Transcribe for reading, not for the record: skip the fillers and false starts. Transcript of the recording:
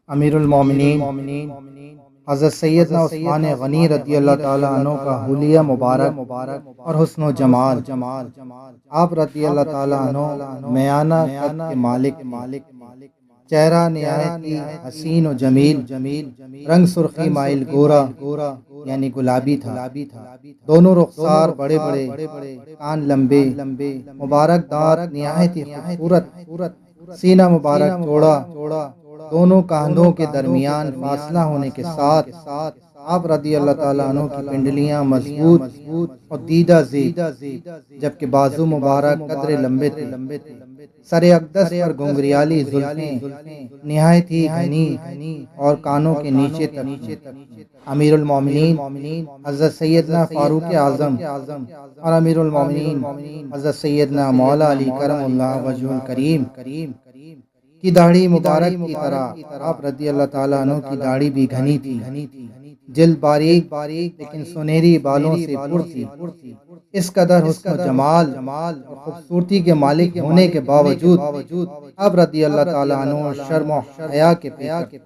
امیر المومنین حضرت سیدنا عثمان غنی رضی اللہ تعالیٰ عنہ کا حلیہ مبارک اور حسن و جمال۔ آپ رضی اللہ تعالیٰ عنہ میانہ قد کے مالک، چہرہ نہایت ہی حسین و جمیل، رنگ سرخی مائل گورا یعنی گلابی تھا، دونوں رخسار بڑے بڑے، کان لمبے، مبارک دانت نہایت ہی خوبصورت، سینہ مبارک چوڑا، دونوں کاندھوں کے درمیان فاصلہ ہونے کے ساتھ آپ رضی اللہ تعالیٰ عنہ کی پنڈلیاں مضبوط اور دیدہ زیب، جبکہ بازو مبارک قدرے لمبے تھے، سر اقدس پر گھنگریالی زلفیں نہایت ہی گھنی اور کانوں کے نیچے تک۔ امیر المومنین حضرت سیدنا فاروق اعظم اور امیر المومنین حضرت سیدنا مولا علی کرم اللہ وجہ الکریم کی داڑھی مبارک کی طرح آپ رضی اللہ تعالیٰ عنہ کی داڑھی بھی گھنی تھی، جلد باریک لیکن سنہری بالوں سے پر تھی۔ اس قدر حسن و جمال اور خوبصورتی کے مالک ہونے کے باوجود آپ رضی اللہ تعالیٰ عنہ شرم و حیا کے پیکر